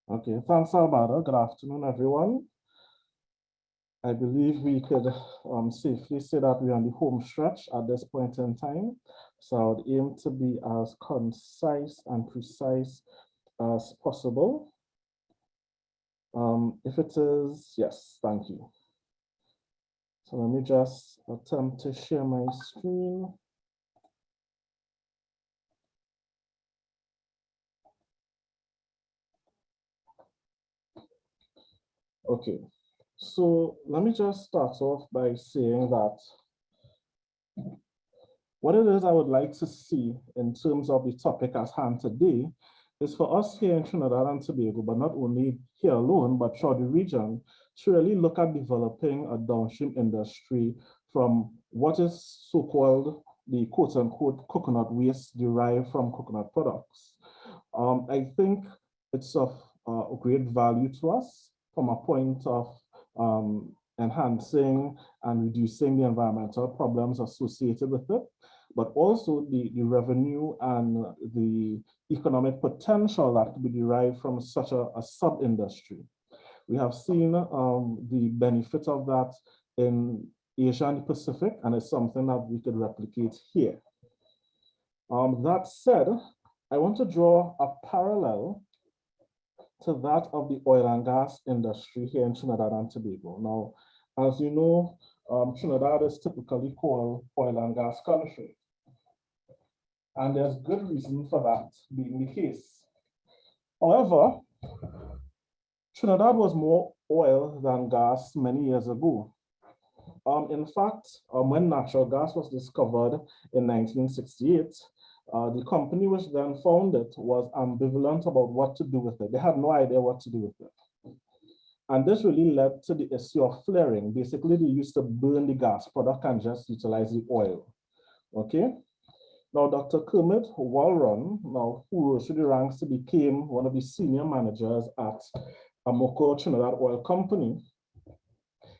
Okay, thanks, Alvaro. Good afternoon, everyone. I believe we could safely say that we're on the home stretch at this point in time. So I would aim to be as concise and precise as possible. If it is, yes, thank you. So let me just attempt to share my screen. Okay, so let me just start off by saying that what it is I would like to see in terms of the topic at hand today is for us here in Trinidad and Tobago, but not only here alone, but throughout the region, to really look at developing a downstream industry from what is so-called the quote-unquote coconut waste derived from coconut products. I think it's of great value to us from a point of enhancing and reducing the environmental problems associated with it, but also the revenue and the economic potential that could be derived from such a sub-industry. We have seen the benefit of that in Asia and the Pacific, and it's something that we could replicate here. That said, I want to draw a parallel to that of the oil and gas industry here in Trinidad and Tobago. Now, as you know, Trinidad is typically called oil and gas country. And there's good reason for that being the case. However, Trinidad was more oil than gas many years ago. In fact, when natural gas was discovered in 1968, the company which then founded was ambivalent about what to do with it. They had no idea what to do with it. And this really led to the issue of flaring. Basically, they used to burn the gas product and just utilize the oil. Okay? Now, Dr. Kermit Walron, who rose through the ranks to become one of the senior managers at Coco Trinidad Oil Company,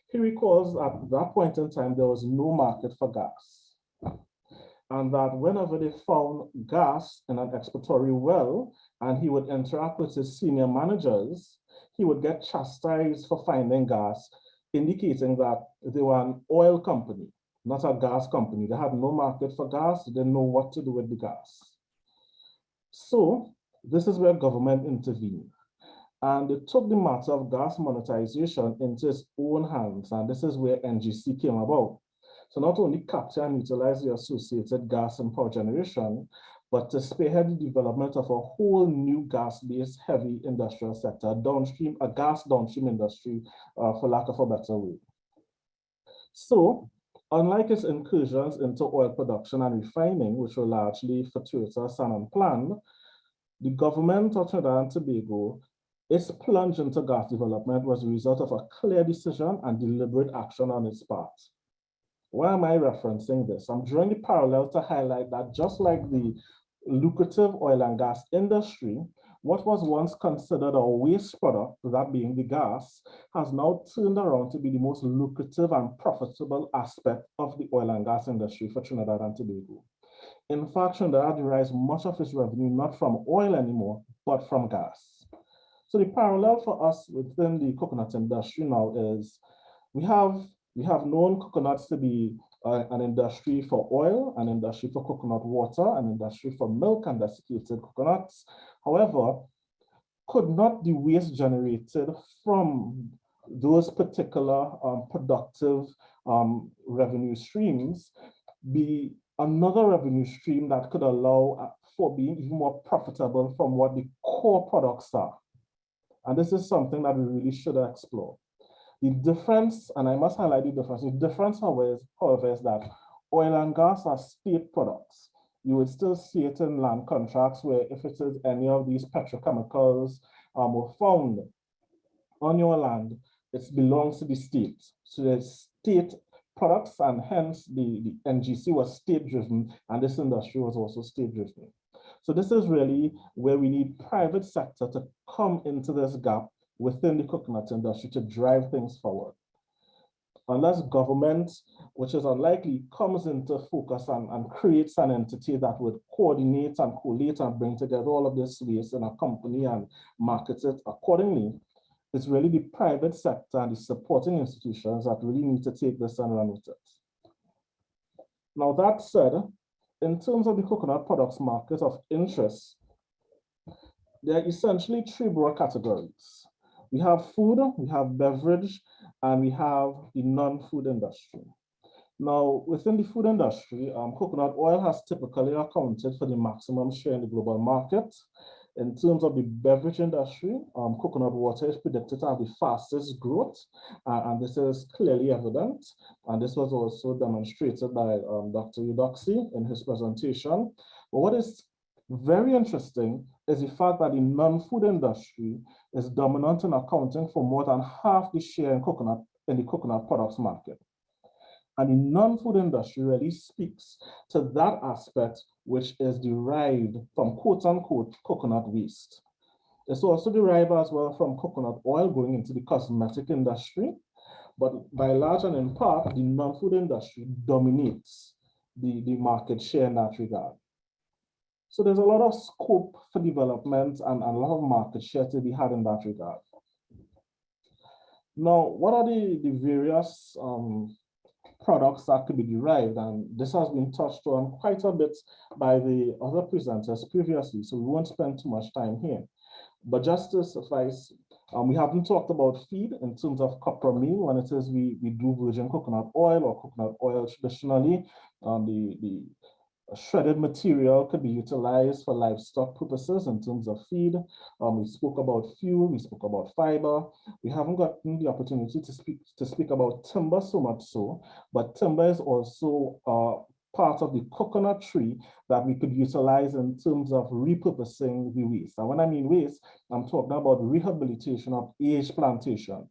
he recalls at that point in time, there was no market for gas. And that whenever they found gas in an exploratory well, and he would interact with his senior managers, he would get chastised for finding gas, indicating that they were an oil company, not a gas company. They had no market for gas. They didn't know what to do with the gas. So this is where government intervened. And they took the matter of gas monetization into its own hands. And this is where NGC came about. So not only capture and utilize the associated gas and power generation, but to spearhead the development of a whole new gas-based heavy industrial sector, downstream, a gas downstream industry, for lack of a better word. So, unlike its incursions into oil production and refining, which were largely fortuitous and unplanned, the government of Trinidad and Tobago, its plunge into gas development was a result of a clear decision and deliberate action on its part. Why am I referencing this? I'm drawing the parallel to highlight that just like the lucrative oil and gas industry, what was once considered a waste product, that being the gas, has now turned around to be the most lucrative and profitable aspect of the oil and gas industry for Trinidad and Tobago. In fact, Trinidad derives much of its revenue not from oil anymore, but from gas. So the parallel for us within the coconut industry now is we have known coconuts to be an industry for oil, an industry for coconut water, an industry for milk and desiccated coconuts. However, could not the waste generated from those particular productive revenue streams be another revenue stream that could allow for being even more profitable from what the core products are? And this is something that we really should explore. The difference, and I must highlight the difference, however, is that oil and gas are state products. You would still see it in land contracts where if it is any of these petrochemicals were found on your land, it belongs to the state. So there's state products, and hence the NGC was state-driven, and this industry was also state-driven. So this is really where we need private sector to come into this gap within the coconut industry to drive things forward. unless government, which is unlikely, comes into focus and creates an entity that would coordinate and collate and bring together all of this waste in a company and market it accordingly, it's really the private sector and the supporting institutions that really need to take this and run with it. Now, that said, in terms of the coconut products market of interest, there are essentially three broad categories. We have food, we have beverage, and we have the non-food industry. Now, within the food industry, coconut oil has typically accounted for the maximum share in the global market. In terms of the beverage industry, coconut water is predicted to have the fastest growth, and this is clearly evident. And this was also demonstrated by Dr. Eudoxie in his presentation. But what is very interesting is the fact that the non-food industry is dominant in accounting for more than half the share in the coconut products market. And the non-food industry really speaks to that aspect which is derived from quote-unquote coconut waste. It's also derived as well from coconut oil going into the cosmetic industry, but by large and in part, the non-food industry dominates the market share in that regard. So there's a lot of scope for development and a lot of market share to be had in that regard. Now, what are the various products that could be derived? And this has been touched on quite a bit by the other presenters previously, so we won't spend too much time here. But just to suffice, we haven't talked about feed in terms of copra meal, when it is we do virgin coconut oil or coconut oil traditionally. The shredded material could be utilized for livestock purposes in terms of feed. We spoke about fuel, we spoke about fiber. We haven't gotten the opportunity to speak about timber so much so, but timber is also part of the coconut tree that we could utilize in terms of repurposing the waste. And when I mean waste, I'm talking about rehabilitation of aged plantations.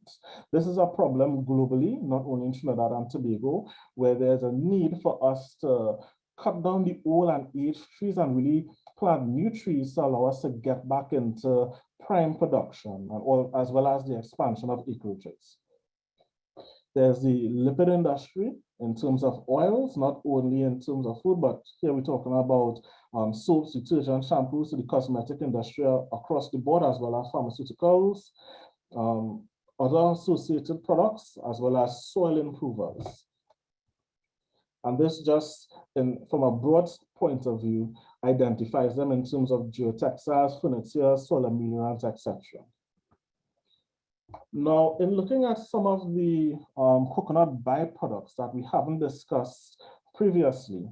This is a problem globally, not only in Trinidad and Tobago, where there's a need for us to cut down the old and aged trees and really plant new trees to allow us to get back into prime production, as well as the expansion of acreages. There's the lipid industry in terms of oils, not only in terms of food, but here we're talking about soaps, detergent, shampoos, to the cosmetic industry across the board, as well as pharmaceuticals, other associated products, as well as soil improvers. And this just, from a broad point of view, identifies them in terms of geotextiles, furniture, soil ameliorants, etc. Now, in looking at some of the coconut byproducts that we haven't discussed previously,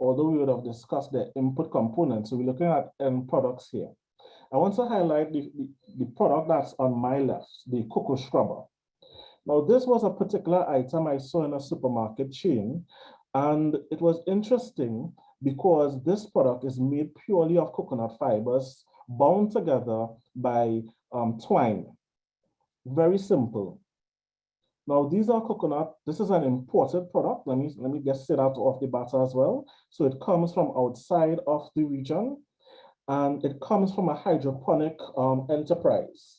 although we would have discussed the input components, so we're looking at end products here. I want to highlight the product that's on my left, the cocoa scrubber. Now, this was a particular item I saw in a supermarket chain, and it was interesting because this product is made purely of coconut fibers bound together by twine. Very simple. Now, these are coconut. This is an imported product. Let me just say that off the bat as well. So it comes from outside of the region, and it comes from a hydroponic enterprise.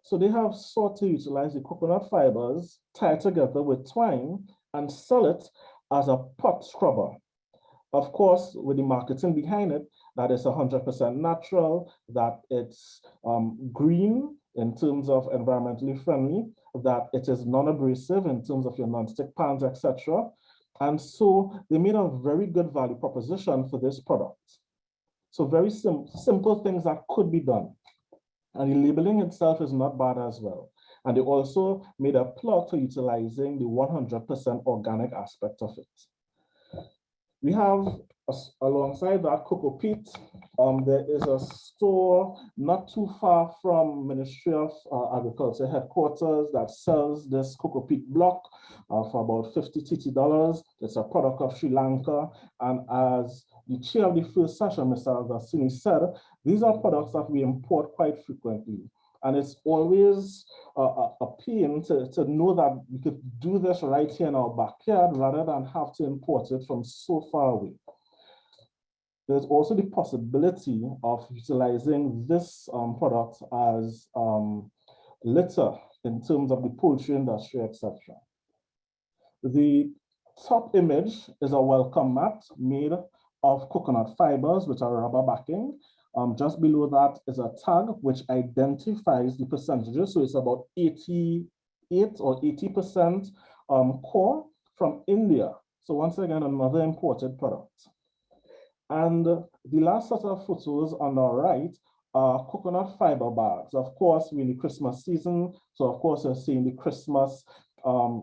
So they have sought to utilize the coconut fibers, tie together with twine, and sell it as a pot scrubber. Of course, with the marketing behind it, that it's 100% natural, that it's green in terms of environmentally friendly, that it is non-abrasive in terms of your non-stick pans, etc. And so they made a very good value proposition for this product. So very simple things that could be done. And the labeling itself is not bad as well. And they also made a plug for utilizing the 100% organic aspect of it. We have, alongside that, cocoa peat. There is a store not too far from Ministry of Agriculture headquarters that sells this cocoa peat block for about $50 TT. It's a product of Sri Lanka. And as the chair of the first session, Mr. Alvarez, said, these are products that we import quite frequently. And it's always a pain to know that we could do this right here in our backyard rather than have to import it from so far away. There's also the possibility of utilizing this product as litter in terms of the poultry industry, etc. The top image is a welcome mat made of coconut fibers with a rubber backing. Just below that is a tag which identifies the percentages. So it's about 88 or 80% core from India. So once again, another imported product. And the last set of photos on the right are coconut fiber bags. Of course, we're in the Christmas season. So of course, you're seeing the Christmas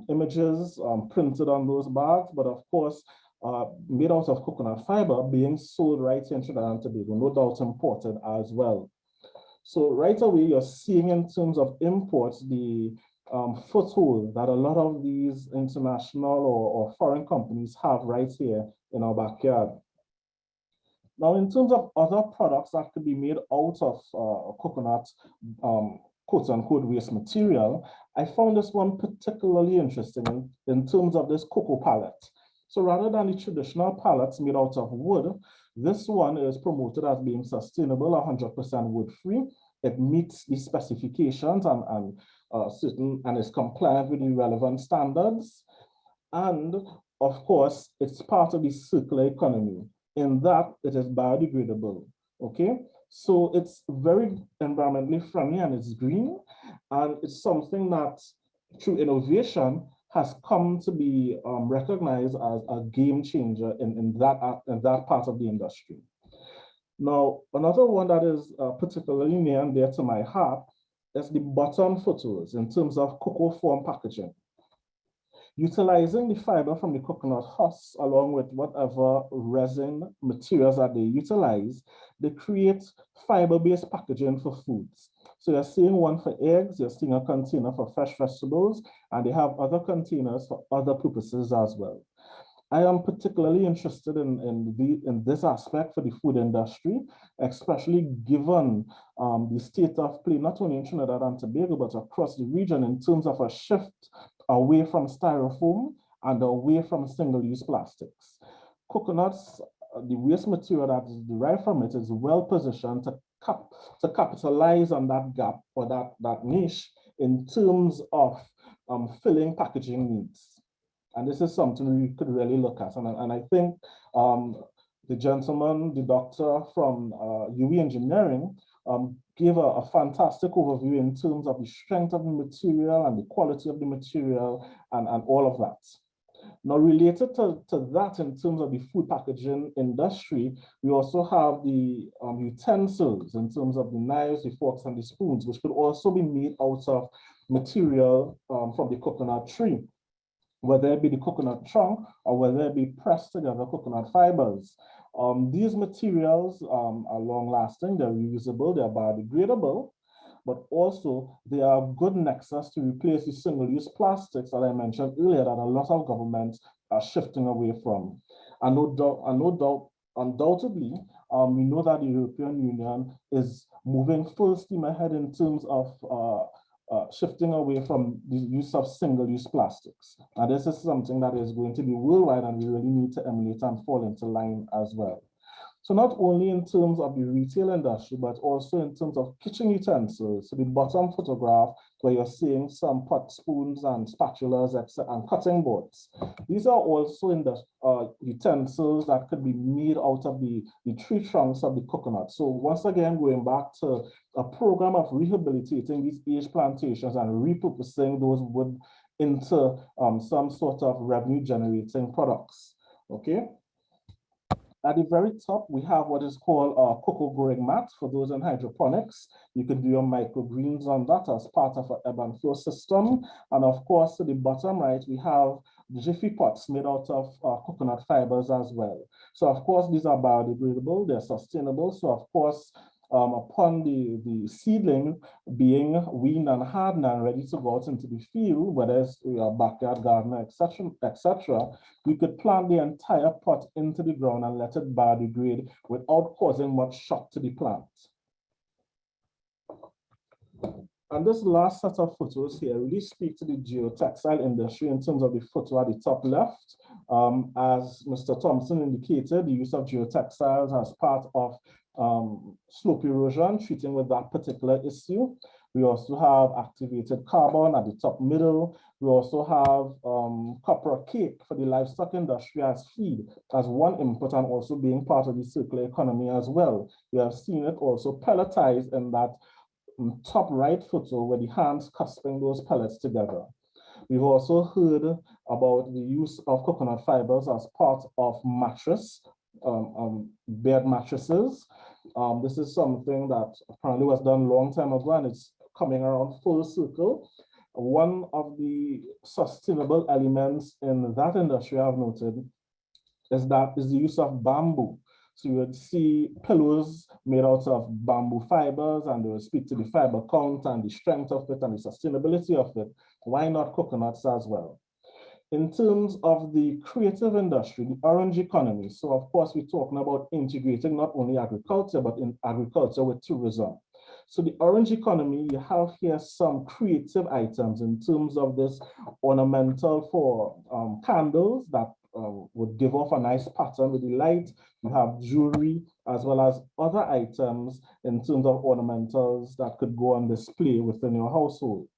images printed on those bags, but of course, made out of coconut fiber being sold right in Trinidad and Tobago, no doubt imported as well. So right away, you're seeing in terms of imports, the foothold that a lot of these international or foreign companies have right here in our backyard. Now, in terms of other products that could be made out of coconut, quote unquote, waste material, I found this one particularly interesting in terms of this cocoa pallet. So rather than the traditional pallets made out of wood, this one is promoted as being sustainable, 100% wood-free. It meets the specifications and is compliant with the relevant standards. And of course, it's part of the circular economy in that it is biodegradable, okay? So it's very environmentally friendly and it's green. And it's something that through innovation has come to be recognized as a game changer in that part of the industry. Now, another one that is particularly near and dear to my heart is the bottom photos in terms of cocoa form packaging. Utilizing the fiber from the coconut husks along with whatever resin materials that they utilize, they create fiber-based packaging for foods. So you're seeing one for eggs, you're seeing a container for fresh vegetables, and they have other containers for other purposes as well. I am particularly interested in this aspect for the food industry, especially given the state of play, not only in Trinidad and Tobago, but across the region in terms of a shift away from styrofoam and away from single-use plastics. Coconuts, the waste material that is derived from it is well positioned to capitalize on that gap or that niche in terms of filling packaging needs. And this is something we could really look at. And I think the gentleman, the doctor from UE Engineering, gave a fantastic overview in terms of the strength of the material and the quality of the material and all of that. Now, related to that in terms of the food packaging industry, we also have the utensils in terms of the knives, the forks, and the spoons, which could also be made out of material from the coconut tree, whether it be the coconut trunk or whether it be pressed together coconut fibers. These materials are long-lasting, they're reusable, they're biodegradable, but also they are a good nexus to replace the single-use plastics that I mentioned earlier that a lot of governments are shifting away from. And no doubt, undoubtedly, we know that the European Union is moving full steam ahead in terms of shifting away from the use of single-use plastics. And this is something that is going to be worldwide, and we really need to emulate and fall into line as well. So not only in terms of the retail industry, but also in terms of kitchen utensils. So the bottom photograph where you're seeing some pot spoons and spatulas and cutting boards. These are also in the utensils that could be made out of the tree trunks of the coconut. So once again, going back to a program of rehabilitating these aged plantations and repurposing those wood into some sort of revenue generating products, okay? At the very top, we have what is called a cocoa growing mat for those in hydroponics. You can do your microgreens on that as part of an ebb and flow system. And of course, to the bottom right, we have jiffy pots made out of coconut fibers as well. So of course, these are biodegradable, they're sustainable. So of course, upon the seedling being weaned and hardened and ready to go out into the field, whether it's your backyard garden, etc., we could plant the entire pot into the ground and let it biodegrade without causing much shock to the plant. And this last set of photos here really speak to the geotextile industry in terms of the photo at the top left. As Mr. Thompson indicated, the use of geotextiles as part of slope erosion, treating with that particular issue. We also have activated carbon at the top middle. We also have copra cake for the livestock industry as feed, as one input, and also being part of the circular economy as well. We have seen it also pelletized in that top right photo where the hands cusping those pellets together. We've also heard about the use of coconut fibers as part of mattress, bed mattresses. This is something that apparently was done a long time ago, and it's coming around full circle. One of the sustainable elements in that industry I've noted is the use of bamboo. So you would see pillows made out of bamboo fibers, and they will speak to the fiber count and the strength of it and the sustainability of it. Why not coconuts as well? In terms of the creative industry, the orange economy, so of course we're talking about integrating not only agriculture, but in agriculture with tourism. So the orange economy, you have here some creative items in terms of this ornamental for candles that would give off a nice pattern with the light. You have jewelry as well as other items in terms of ornamentals that could go on display within your household.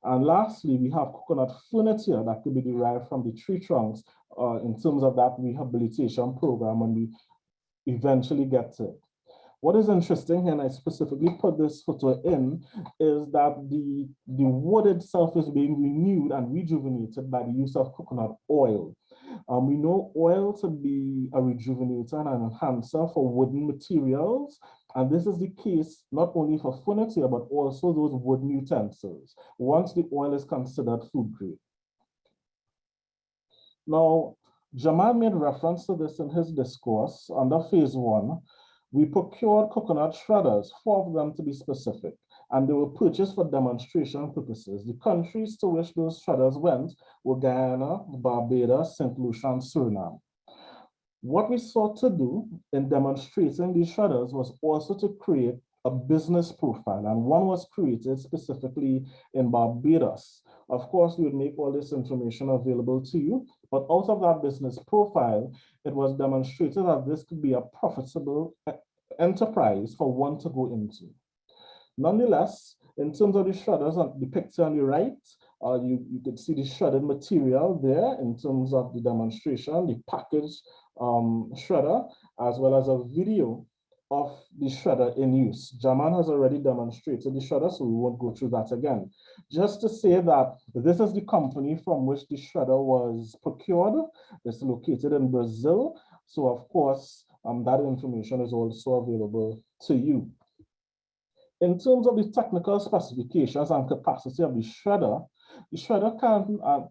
And lastly, we have coconut furniture that could be derived from the tree trunks in terms of that rehabilitation program when we eventually get to it. What is interesting, and I specifically put this photo in, is that the wood itself is being renewed and rejuvenated by the use of coconut oil. We know oil to be a rejuvenator and an enhancer for wooden materials, and this is the case not only for furniture, but also those wooden utensils, once the oil is considered food grade. Now, Jamal made reference to this in his discourse under phase 1. We procured coconut shredders, 4 of them to be specific, and they were purchased for demonstration purposes. The countries to which those shredders went were Guyana, Barbados, St. Lucia, and Suriname. What we sought to do in demonstrating these shredders was also to create a business profile, and one was created specifically in Barbados. Of course, we would make all this information available to you, but out of that business profile, it was demonstrated that this could be a profitable enterprise for one to go into. Nonetheless, in terms of the shredders, on the picture on the right, you could see the shredded material there in terms of the demonstration, the packaged shredder, as well as a video of the shredder in use. Jaman has already demonstrated the shredder, so we won't go through that again. Just to say that this is the company from which the shredder was procured. It's located in Brazil. So of course, that information is also available to you. In terms of the technical specifications and capacity of the shredder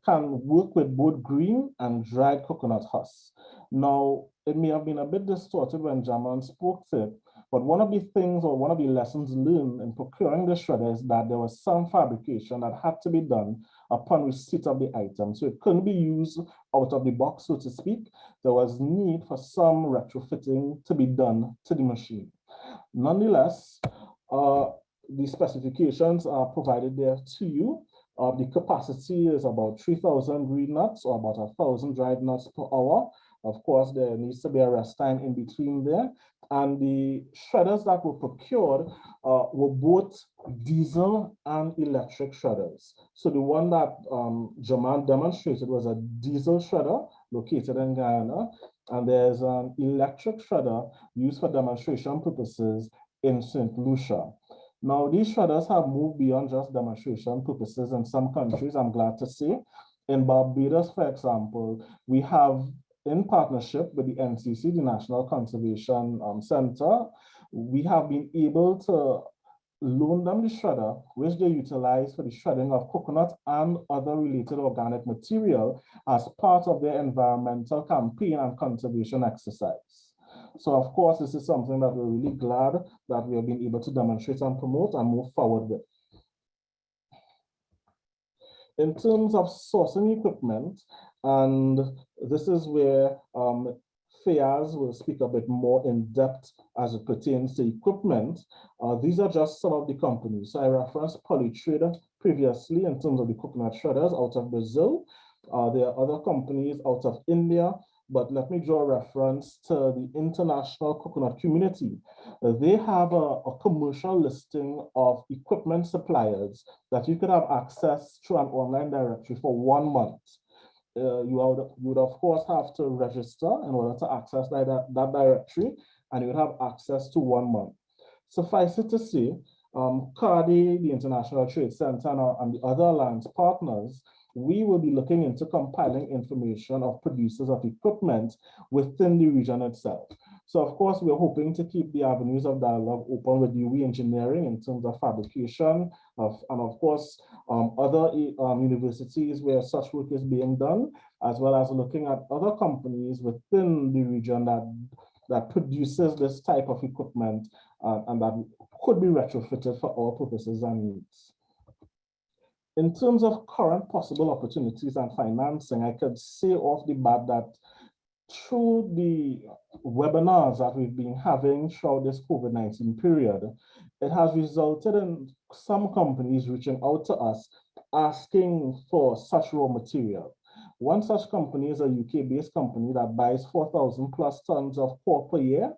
can work with both green and dried coconut husks. Now, it may have been a bit distorted when Jaman spoke to it, but one of the things or one of the lessons learned in procuring the shredder is that there was some fabrication that had to be done upon receipt of the item. So it couldn't be used out of the box, so to speak. There was need for some retrofitting to be done to the machine. Nonetheless, the specifications are provided there to you. The capacity is about 3,000 green nuts or about 1,000 dried nuts per hour. Of course, there needs to be a rest time in between there. And the shredders that were procured were both diesel and electric shredders. So the one that Jaman demonstrated was a diesel shredder located in Guyana, and there's an electric shredder used for demonstration purposes in St. Lucia. Now, these shredders have moved beyond just demonstration purposes in some countries, I'm glad to say. In Barbados, for example, we have, in partnership with the NCC, the National Conservation Center, we have been able to loan them the shredder, which they utilize for the shredding of coconut and other related organic material as part of their environmental campaign and conservation exercise. So of course, this is something that we're really glad that we have been able to demonstrate and promote and move forward with. In terms of sourcing equipment, and this is where Fayaz will speak a bit more in depth as it pertains to equipment. These are just some of the companies. So I referenced Polytrade previously in terms of the coconut shredders out of Brazil. There are other companies out of India. but let me draw reference to the international coconut community. They have a commercial listing of equipment suppliers that you could have access to an online directory for 1 month. You would of course have to register in order to access that directory, and you would have access to 1 month. Suffice it to say, CARDI, the International Trade Center, and the other alliance partners, we will be looking into compiling information of producers of equipment within the region itself. So of course, we're hoping to keep the avenues of dialogue open with UWI engineering in terms of fabrication, and of course, other universities where such work is being done, as well as looking at other companies within the region that produces this type of equipment and that could be retrofitted for our purposes and needs. In terms of current possible opportunities and financing, I could say off the bat that through the webinars that we've been having throughout this COVID-19 period, it has resulted in some companies reaching out to us asking for such raw material. One such company is a UK-based company that buys 4,000 plus tons of pork per year.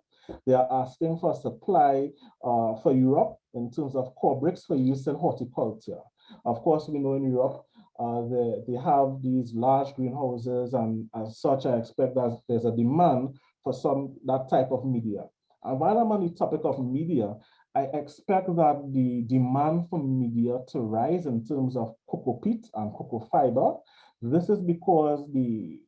They are asking for supply for Europe in terms of core bricks for use in horticulture. Of course, we know in Europe, they have these large greenhouses, and as such, I expect that there's a demand for that type of media. And while I'm on the topic of media, I expect that the demand for media to rise in terms of cocoa peat and cocoa fiber. This is because the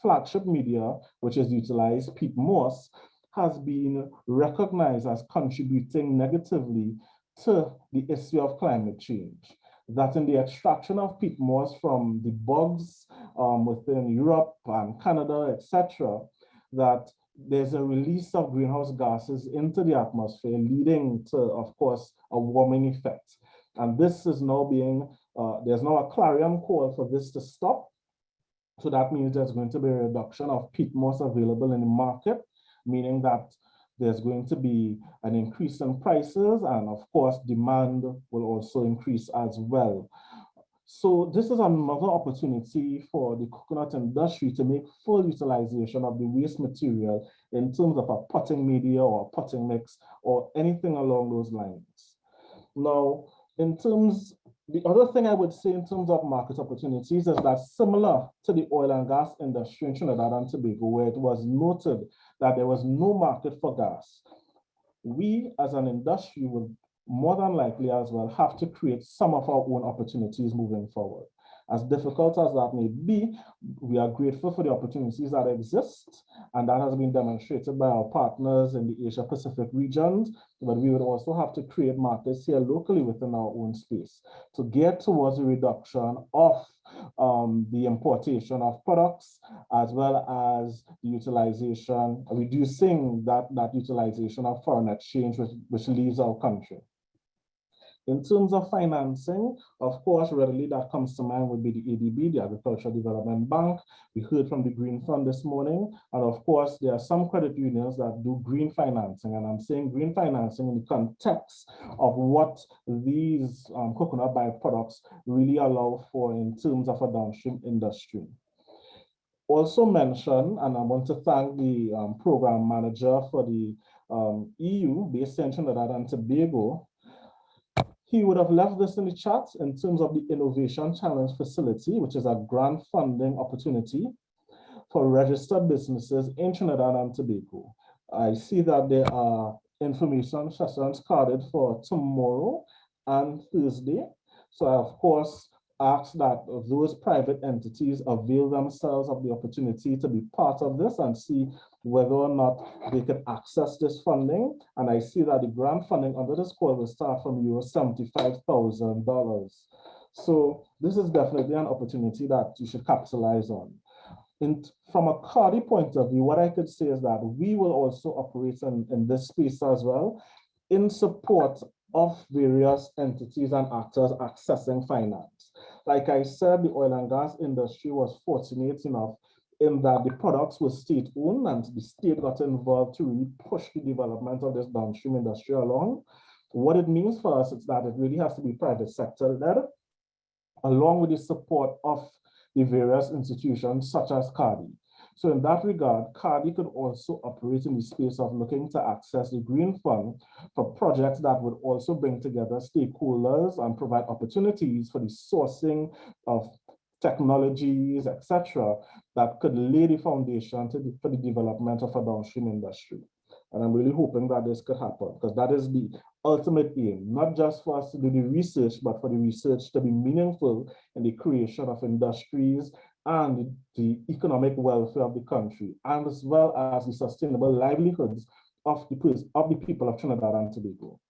flagship media, which is utilized, peat moss, has been recognized as contributing negatively to the issue of climate change. That in the extraction of peat moss from the bogs within Europe and Canada, etc., that there's a release of greenhouse gases into the atmosphere, leading to, of course, a warming effect. And this is now there's now a clarion call for this to stop. So that means there's going to be a reduction of peat moss available in the market, meaning that there's going to be an increase in prices, and of course, demand will also increase as well. So this is another opportunity for the coconut industry to make full utilization of the waste material in terms of a potting media or a potting mix or anything along those lines. Now, the other thing I would say in terms of market opportunities is that similar to the oil and gas industry in Trinidad and Tobago, where it was noted that there was no market for gas, we as an industry will more than likely as well have to create some of our own opportunities moving forward. As difficult as that may be, we are grateful for the opportunities that exist, and that has been demonstrated by our partners in the Asia Pacific regions, but we would also have to create markets here locally within our own space to get towards the reduction of the importation of products, as well as the utilization, reducing that utilization of foreign exchange, which leaves our country. In terms of financing, of course, readily that comes to mind would be the ADB, the Agricultural Development Bank. We heard from the Green Fund this morning. And of course, there are some credit unions that do green financing. And I'm saying green financing in the context of what these coconut byproducts really allow for in terms of a downstream industry. Also mention, and I want to thank the program manager for the EU based in Trinidad and Tobago. He would have left this in the chat in terms of the Innovation Challenge Facility, which is a grant funding opportunity for registered businesses in Trinidad and Tobago. I see that there are information sessions carded for tomorrow and Thursday. So I, of course, ask that those private entities avail themselves of the opportunity to be part of this and see whether or not they can access this funding. And I see that the grant funding under this call will start from €75,000. So this is definitely an opportunity that you should capitalize on. From a CARDI point of view, what I could say is that we will also operate in this space as well in support of various entities and actors accessing finance. Like I said, the oil and gas industry was fortunate enough in that the products were state-owned and the state got involved to really push the development of this downstream industry along. What it means for us is that it really has to be private sector-led, along with the support of the various institutions such as CARDI. So in that regard, CARDI could also operate in the space of looking to access the Green Fund for projects that would also bring together stakeholders and provide opportunities for the sourcing of technologies, etc., that could lay the foundation for the development of a downstream industry. And I'm really hoping that this could happen, because that is the ultimate aim, not just for us to do the research, but for the research to be meaningful in the creation of industries and the economic welfare of the country, and as well as the sustainable livelihoods of the people of Trinidad and Tobago.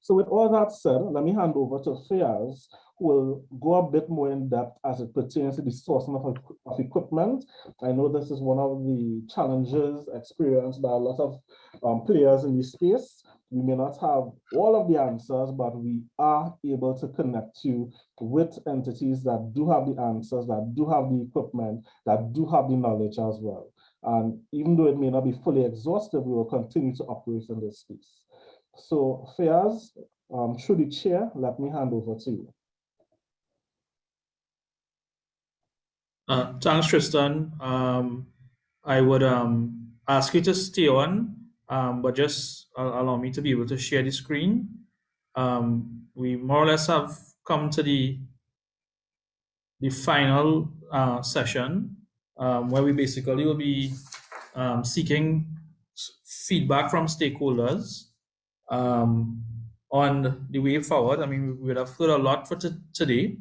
So with all that said, let me hand over to Fayaz, who will go a bit more in depth as it pertains to the sourcing of equipment. I know this is one of the challenges experienced by a lot of players in this space. We may not have all of the answers, but we are able to connect you with entities that do have the answers, that do have the equipment, that do have the knowledge as well. And even though it may not be fully exhaustive, we will continue to operate in this space. So Fayaz, through the chair, let me hand over to you. Thanks, Tristan. I would ask you to stay on, but just allow me to be able to share the screen. We more or less have come to the final session, where we basically will be seeking feedback from stakeholders on the way forward. I mean, we would have heard a lot for today.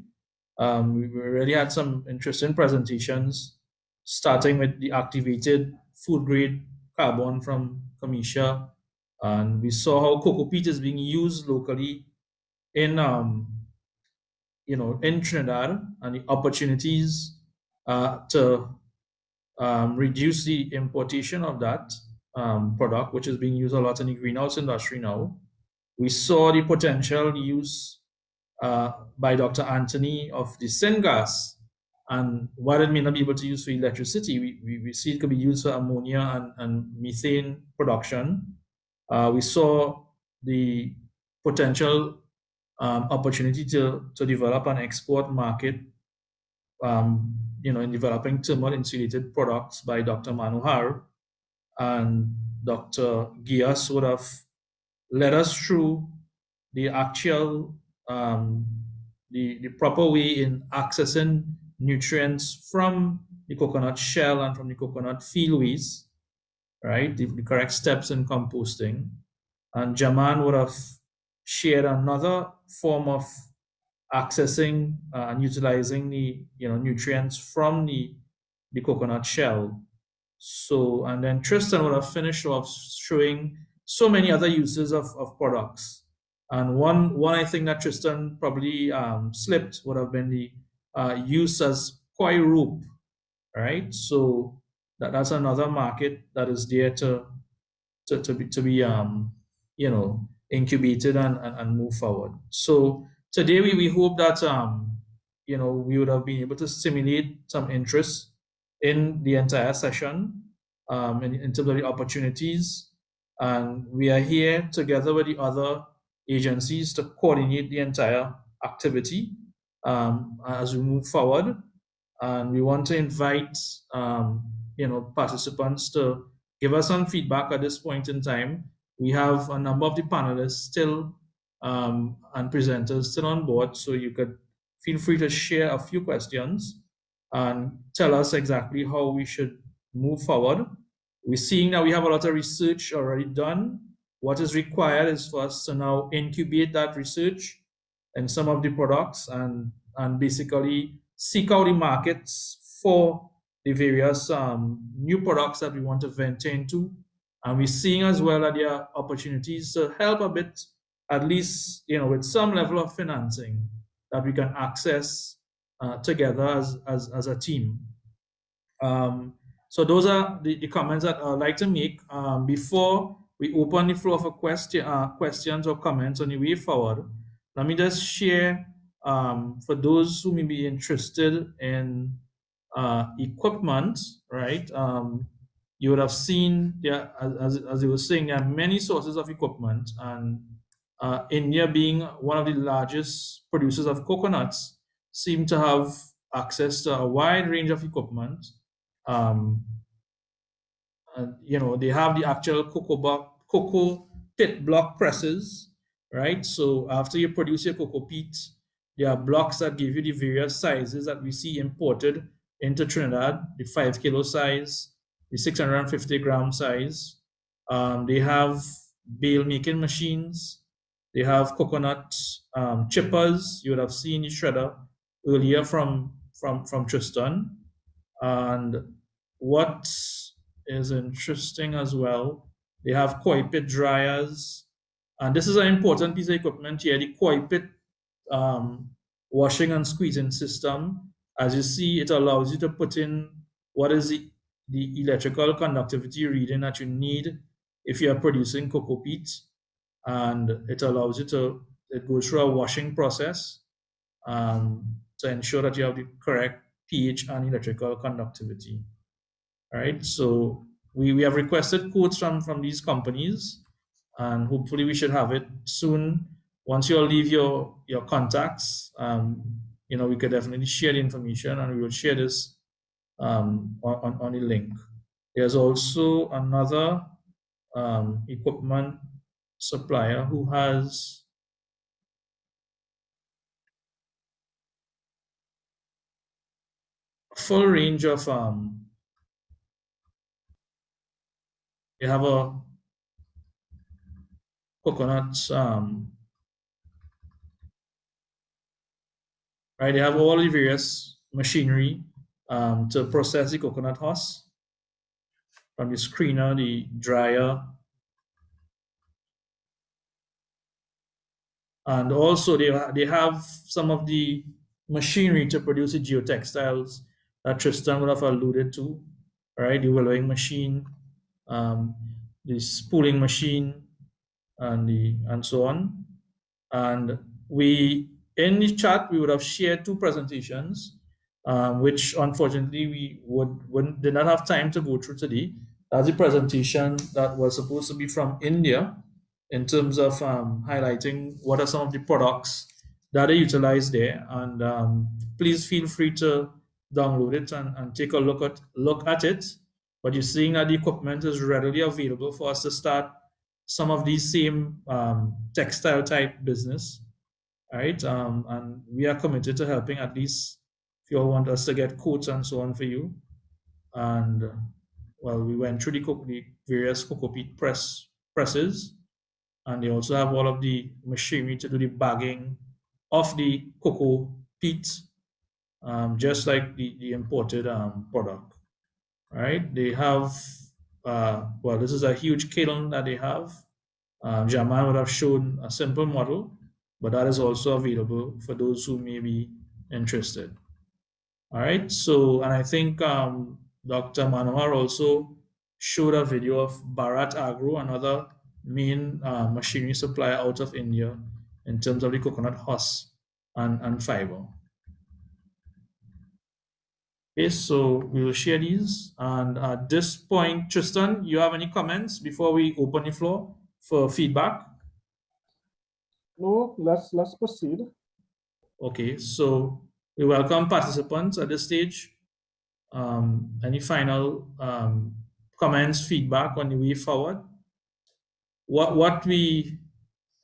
We really had some interesting presentations, starting with the activated food grade carbon from Commercializing, and we saw how cocoa peat is being used locally in in Trinidad, and the opportunities to reduce the importation of that product, which is being used a lot in the greenhouse industry now. We saw the potential use by Dr. Anthony of the syngas, and while it may not be able to use for electricity, we see it could be used for ammonia and methane production. We saw the potential opportunity to develop an export market, in developing thermal insulated products by Dr. Manohar, and Dr. Gias would have led us through the actual the proper way in accessing nutrients from the coconut shell and from the coconut field waste, right? The correct steps in composting. And Jaman would have shared another form of accessing and utilizing the nutrients from the coconut shell. So, and then Tristan would have finished off showing so many other uses of products. And one I think that Tristan probably slipped would have been the use as koi rope, right? So that's another market that is there to be incubated and move forward. So today we hope that we would have been able to stimulate some interest in the entire session, in terms of the opportunities, and we are here together with the other agencies to coordinate the entire activity as we move forward. And we want to invite participants to give us some feedback at this point in time. We have a number of the panelists still and presenters still on board, so you could feel free to share a few questions and tell us exactly how we should move forward. We're seeing that we have a lot of research already done. What is required is for us to now incubate that research and some of the products and basically seek out the markets for the various new products that we want to venture into. And we're seeing as well that there are opportunities to help a bit, at least with some level of financing that we can access together as a team. So those are the comments that I'd like to make before we open the floor for questions or comments on the way forward. Let me just share, for those who may be interested in equipment, right? You would have seen, as you were saying, there are many sources of equipment, and India, being one of the largest producers of coconuts, seem to have access to a wide range of equipment. You know, they have the actual cocoa pit block presses, right? So after you produce your cocoa peat, there are blocks that give you the various sizes that we see imported into Trinidad, the 5 kilo size, the 650-gram size. They have bale making machines. They have coconut chippers. You would have seen the shredder earlier from Tristan. And what is interesting as well, they have koi pit dryers. And this is an important piece of equipment here, the koi pit washing and squeezing system. As you see, it allows you to put in what is the electrical conductivity reading that you need if you are producing cocoa peat. And it allows you to, it goes through a washing process to ensure that you have the correct pH and electrical conductivity. All right, so we have requested quotes from these companies, and hopefully we should have it soon. Once you all leave your contacts, you know, we could definitely share the information, and we will share this on the link. There's also another equipment supplier who has a full range of they have a coconut right, they have all the various machinery to process the coconut husk, from the screener, the dryer, and also they have some of the machinery to produce the geotextiles that Tristan would have alluded to, right? The willowing machine, the spooling machine, and so on. And we, in the chat, we would have shared 2 presentations, which unfortunately we did not have time to go through today. That's a presentation that was supposed to be from India in terms of highlighting what are some of the products that are utilized there. And please feel free to download it and take a look at it. But you're seeing that the equipment is readily available for us to start some of these same textile type business, right? And we are committed to helping, at least if you all want us to get quotes and so on for you. And well, we went through the various cocoa peat presses, and they also have all of the machinery to do the bagging of the cocoa peat, just like the imported product, right? They have, well, this is a huge kiln that they have. Jaman would have shown a simple model, but that is also available for those who may be interested. All right, so, and I think Dr. Manohar also showed a video of Bharat Agro, another main machinery supplier out of India in terms of the coconut husk and fiber. Okay, so we will share these. And at this point, Tristan, you have any comments before we open the floor for feedback? No, let's proceed. Okay, so we welcome participants at this stage. Any final comments, feedback on the way forward?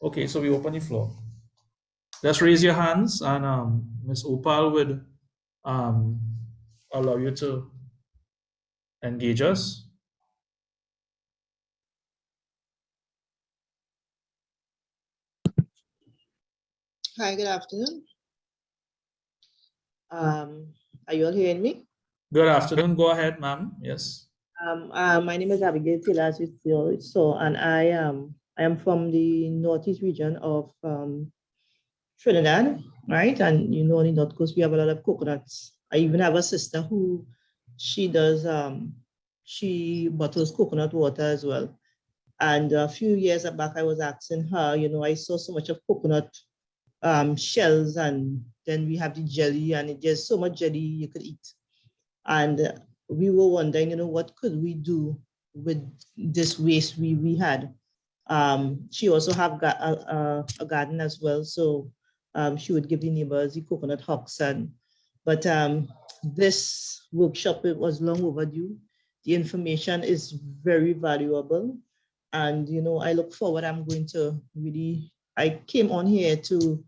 Okay, so we open the floor. Just raise your hands, and Ms. Opal would allow you to engage us. Hi, good afternoon. Are you all hearing me? Good afternoon. Go ahead, ma'am. Yes. My name is Abigail Taylor, as you saw, and I am from the northeast region of Trinidad, right? And you know, on the north coast, we have a lot of coconuts. I even have a sister who she does she bottles coconut water as well. And a few years back, I was asking her, you know, I saw so much of coconut shells, and then we have the jelly, and there's so much jelly you could eat. And we were wondering, you know, what could we do with this waste we had? She also have got a garden as well, so she would give the neighbors the coconut husks. But this workshop, it was long overdue. The information is very valuable. And, you know, I look forward, I'm going to really, I came on here to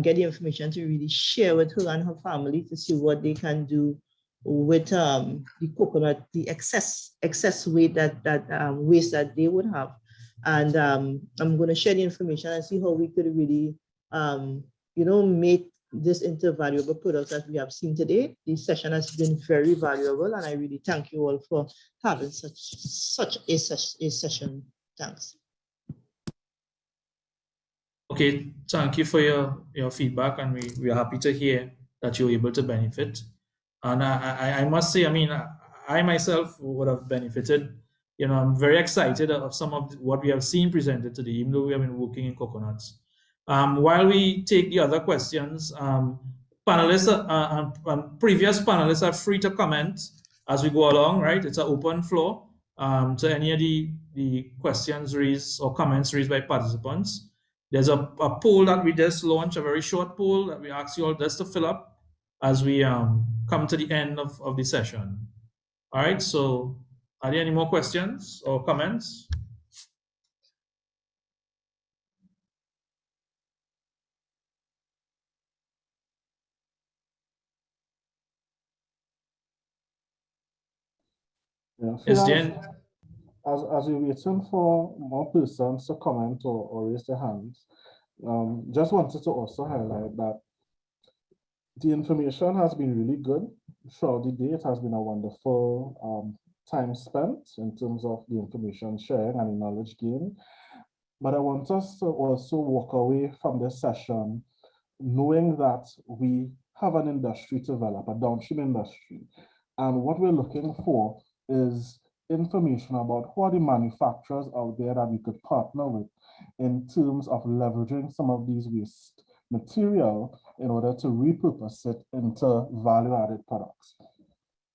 get the information to really share with her and her family to see what they can do with the coconut, the excess weight waste that they would have. And I'm going to share the information and see how we could really, you know, make this into valuable products that we have seen today. This session has been very valuable, and I really thank you all for having such a session. Thanks. Okay, thank you for your feedback, and we are happy to hear that you're able to benefit. And I must say, I mean, I myself would have benefited. You know, I'm very excited of some of what we have seen presented today, even though we have been working in coconuts. While we take the other questions, panelists and previous panelists are free to comment as we go along, right? It's an open floor to any of the questions raised or comments raised by participants. There's a poll that we just launched, a very short poll that we ask you all just to fill up as we come to the end of the session. All right, so are there any more questions or comments? Yeah, Is Fayaz, there, as we're waiting for more persons to comment or raise their hands, just wanted to also highlight that the information has been really good. Throughout the day, it has been a wonderful time spent in terms of the information sharing and the knowledge gain. But I want us to also walk away from this session knowing that we have an industry to develop, a downstream industry. And what we're looking for is information about who are the manufacturers out there that we could partner with in terms of leveraging some of these waste material in order to repurpose it into value-added products.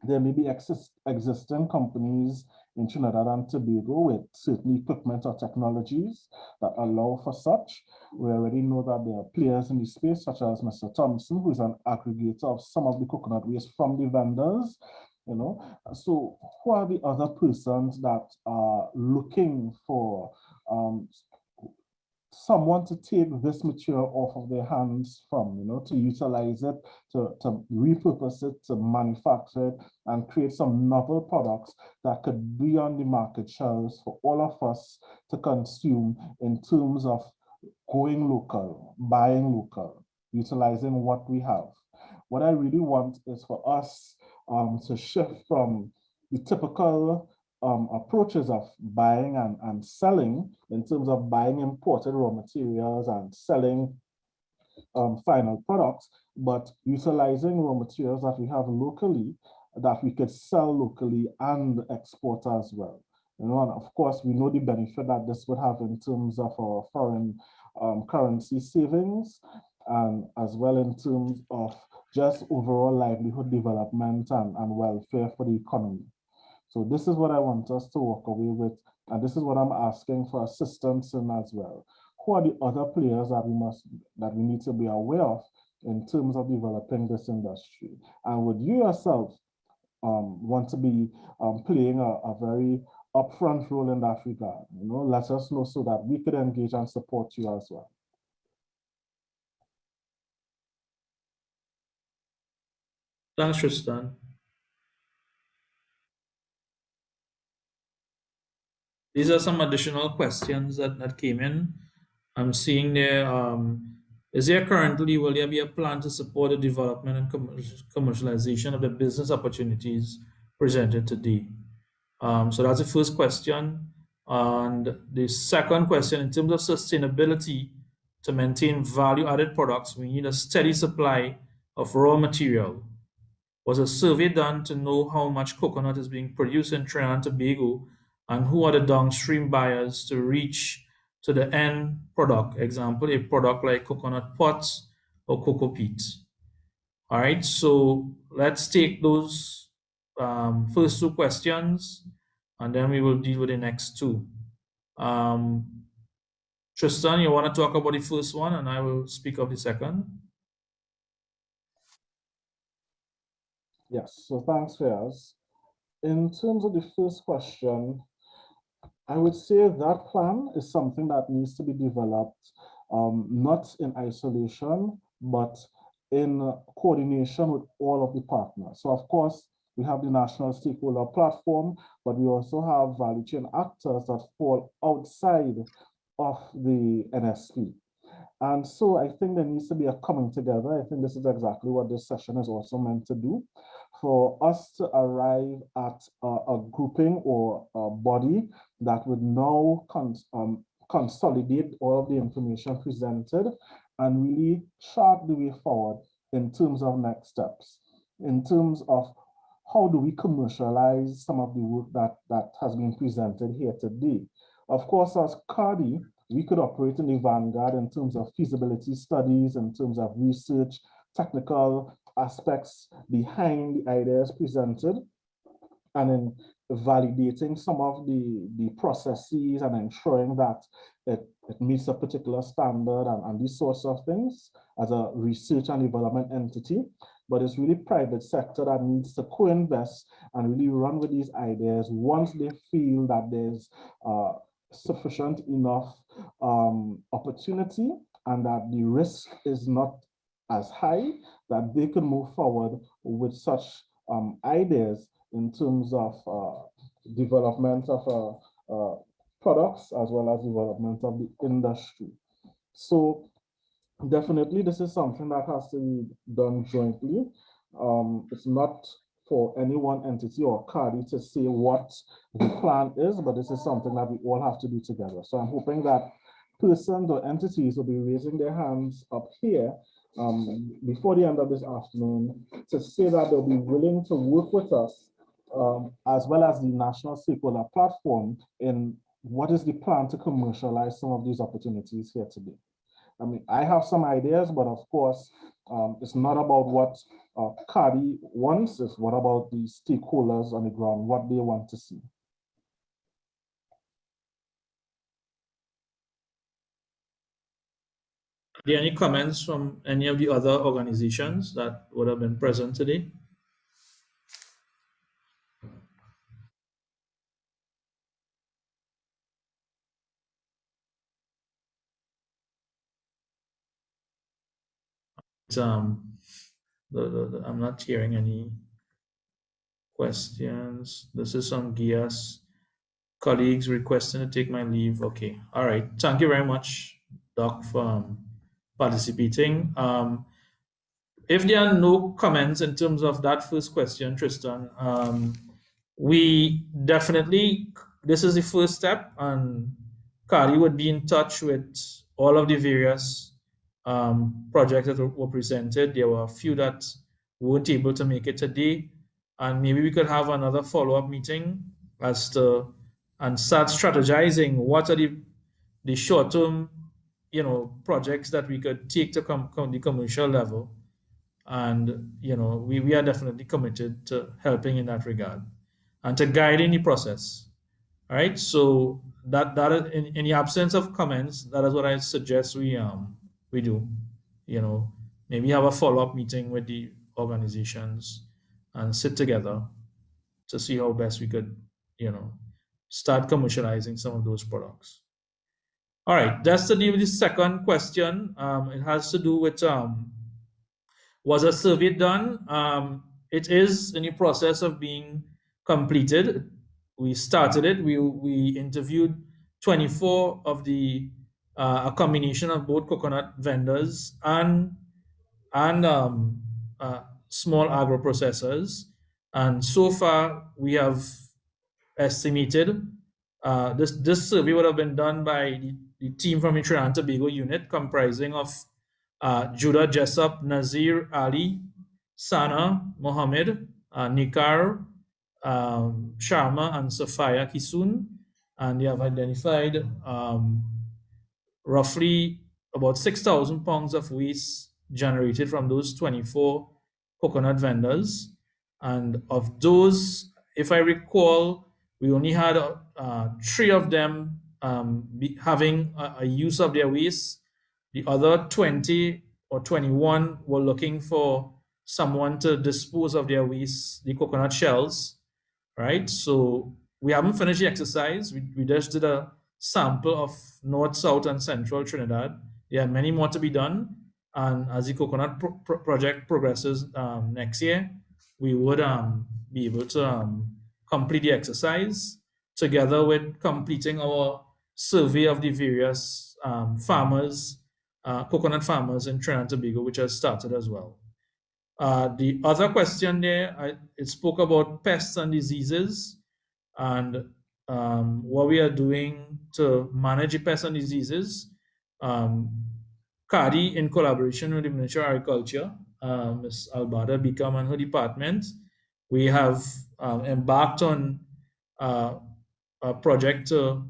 There may be existing companies in Trinidad and Tobago with certain equipment or technologies that allow for such. We already know that there are players in the space, such as Mr. Thompson, who is an aggregator of some of the coconut waste from the vendors. You know, so who are the other persons that are looking for someone to take this material off of their hands from, you know, to utilize it, to repurpose it, to manufacture it, and create some novel products that could be on the market shelves for all of us to consume in terms of going local, buying local, utilizing what we have. What I really want is for us to shift from the typical approaches of buying and selling in terms of buying imported raw materials and selling final products, but utilizing raw materials that we have locally that we could sell locally and export as well. You know, and of course, we know the benefit that this would have in terms of our foreign currency savings, and as well in terms of just overall livelihood development and welfare for the economy. So this is what I want us to walk away with, and this is what I'm asking for assistance in as well. Who are the other players that we need to be aware of in terms of developing this industry? And would you yourself want to be playing a very upfront role in that regard? You know, let us know so that we could engage and support you as well. thanks, Tristan. These are some additional questions that came in. I'm seeing there, is there currently, will there be a plan to support the development and commercialization of the business opportunities presented today? So that's the first question. And the second question, in terms of sustainability, to maintain value-added products, we need a steady supply of raw material. Was a survey done to know how much coconut is being produced in Trinidad and Tobago, and who are the downstream buyers to reach to the end product, example, a product like coconut pots or cocoa peat. All right, so let's take those first two questions, and then we will deal with the next two. Tristan, you want to talk about the first one, and I will speak of the second? Yes, so thanks, Fayaz. In terms of the first question, I would say that plan is something that needs to be developed, not in isolation, but in coordination with all of the partners. So of course, we have the national stakeholder platform, but we also have value chain actors that fall outside of the NSP. And so I think there needs to be a coming together. I think this is exactly what this session is also meant to do, for us to arrive at a grouping or a body that would now consolidate all of the information presented and really chart the way forward in terms of next steps, in terms of how do we commercialize some of the work that has been presented here today. Of course, as CARDI, we could operate in the vanguard in terms of feasibility studies, in terms of research, technical aspects behind the ideas presented, and in validating some of the processes and ensuring that it meets a particular standard and these sorts of things as a research and development entity. But it's really private sector that needs to co-invest and really run with these ideas once they feel that there's sufficient enough opportunity and that the risk is not as high, that they can move forward with such ideas in terms of development of products as well as development of the industry. So definitely this is something that has to be done jointly. It's not for any one entity or CARDI to say what the plan is, but this is something that we all have to do together. So I'm hoping that persons or entities will be raising their hands up here before the end of this afternoon to say that they'll be willing to work with us as well as the national stakeholder platform in what is the plan to commercialize some of these opportunities here today. I mean, I have some ideas, but of course, it's not about what CARDI wants, it's what about the stakeholders on the ground, what they want to see. Are there any comments from any of the other organizations that would have been present today? I'm not hearing any questions. This is some Gia's colleagues requesting to take my leave. Okay, all right. Thank you very much, Doc, for participating. If there are no comments in terms of that first question, Tristan, we definitely, this is the first step, and CARDI would be in touch with all of the various projects that were presented. There were a few that weren't able to make it today, and maybe we could have another follow-up meeting as to, and start strategizing what are the short-term, projects that we could take to the commercial level. And we are definitely committed to helping in that regard and to guiding the process. All right, so that in the absence of comments, that is what I suggest we do. Maybe have a follow-up meeting with the organizations and sit together to see how best we could start commercializing some of those products. All right, just to deal with the second question, it has to do with was a survey done? It is in the process of being completed. We started it. We interviewed 24 of a combination of both coconut vendors and small agro processors. And so far, we have estimated this survey would have been done by the team from the Trinidad and Tobago unit, comprising of Judah Jessup, Nazir Ali, Sana Mohammed, Nikar, Sharma, and Sophia Kisun. And they have identified roughly about 6,000 pounds of waste generated from those 24 coconut vendors. And of those, if I recall, we only had 3 of them having a use of their waste. The other 20 or 21 were looking for someone to dispose of their waste, the coconut shells, right? So we haven't finished the exercise. We just did a sample of North, South, and Central Trinidad. There are many more to be done. And as the coconut project progresses next year, we would be able to complete the exercise together with completing our survey of the various farmers, coconut farmers in Trinidad and Tobago, which has started as well. The other question there, it spoke about pests and diseases and what we are doing to manage the pests and diseases. CARDI, in collaboration with the Ministry of Agriculture, Ms. Alvarez Bicam and her department, we have embarked on a project to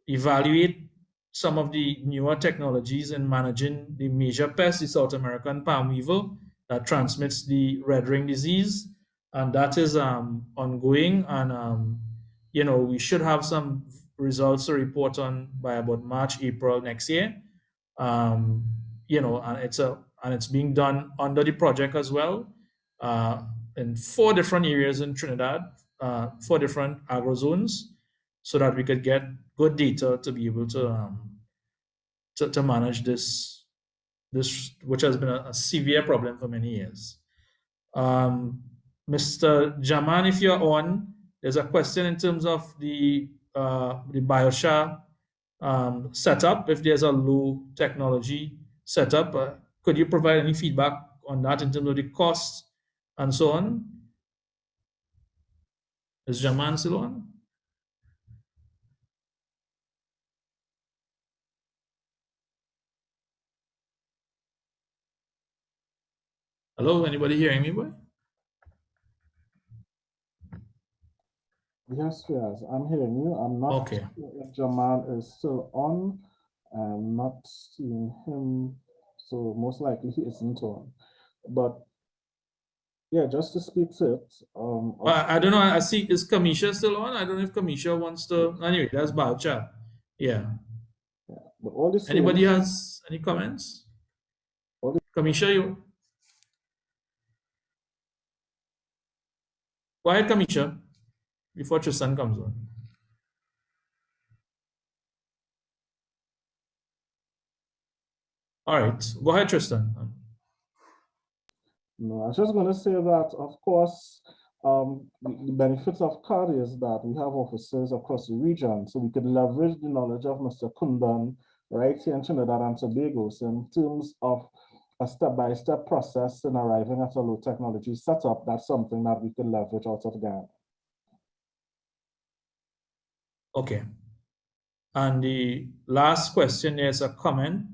evaluate some of the newer technologies in managing the major pest, the South American palm weevil, that transmits the red ring disease, and that is ongoing. And you know, we should have some results to report on by about March, April next year. You know, and it's being done under the project as well, in 4 different areas in Trinidad, 4 different agro zones, so that we could get good data to be able to manage this which has been a severe problem for many years. Mr. Jaman, if you're on, there's a question in terms of the Biochar setup. If there's a low technology setup, could you provide any feedback on that in terms of the cost and so on? Is Jaman still on? Hello, anybody hearing me, boy? Yes, yes, I'm hearing you. I'm not sure if Jamal is still on. I'm not seeing him, so most likely he isn't on. But yeah, just to speak to it. I don't know. I see, is Kamisha still on? I don't know if Kamisha wants to. Anyway, that's Biochar. Yeah. But all this. Anybody has any comments? Kamisha, you. Go ahead, Kamisha, before Tristan comes on. All right, go ahead, Tristan. No, I was just going to say that, of course, the benefits of CARDI is that we have offices across the region, so we could leverage the knowledge of Mr. Kundan right here in Trinidad and Tobago. So in terms of a step-by-step process in arriving at a low technology setup, that's something that we can leverage out of Ghana. Okay. And the last question is a comment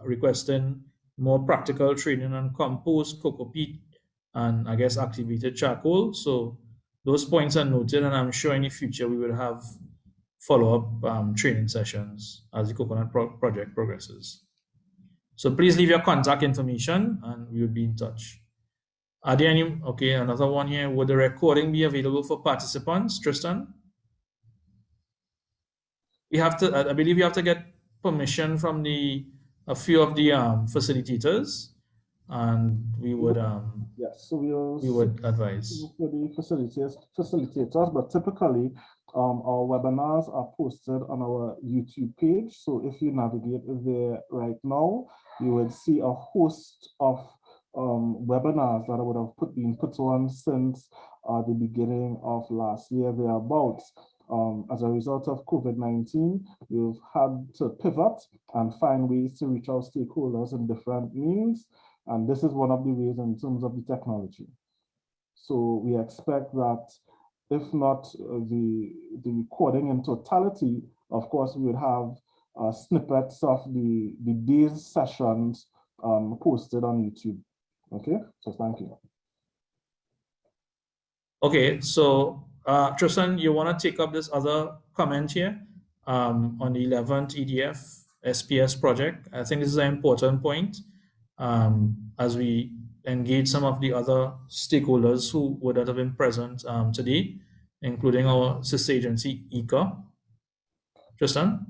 requesting more practical training on compost, cocoa peat, and I guess activated charcoal. So those points are noted, and I'm sure in the future we will have follow-up training sessions as the coconut project progresses. So please leave your contact information and we will be in touch. Are there any, okay, another one here. Would the recording be available for participants, Tristan? We have to, I believe you have to get permission from a few of the facilitators, and we would yes, so we would advise for the facilitators, but typically our webinars are posted on our YouTube page. So if you navigate there right now, you would see a host of webinars that I would have been put on since the beginning of last year thereabouts. As a result of COVID-19, we've had to pivot and find ways to reach our stakeholders in different means. And this is one of the ways in terms of the technology. So we expect that if not the recording in totality, of course, we would have snippets of the day's sessions posted on YouTube. Okay, so thank you. Okay, so Tristan, you want to take up this other comment here on the 11th EDF SPS project? I think this is an important point as we engage some of the other stakeholders who would have been present today, including our sister agency, ICA. Tristan?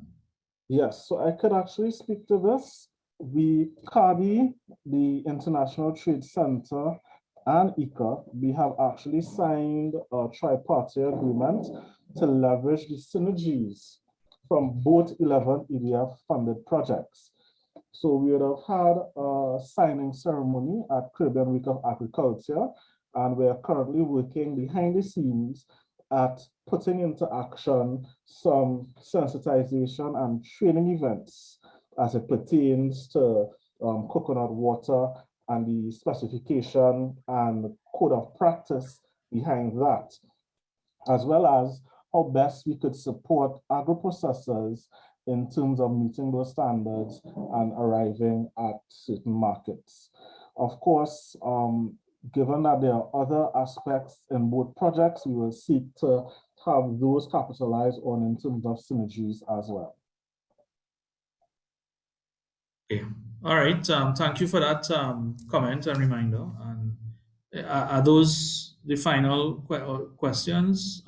Yes, so I could actually speak to this. The CARDI, the International Trade Center, and ICA, we have actually signed a tripartite agreement to leverage the synergies from both 11 EDF funded projects. So we would have had a signing ceremony at Caribbean Week of Agriculture, and we are currently working behind the scenes at putting into action some sensitization and training events as it pertains to coconut water and the specification and code of practice behind that, as well as how best we could support agro-processors in terms of meeting those standards and arriving at certain markets. Of course, given that there are other aspects in both projects, we will seek to have those capitalized on in terms of synergies as well. Okay. All right. Thank you for that comment and reminder. And are those the final questions?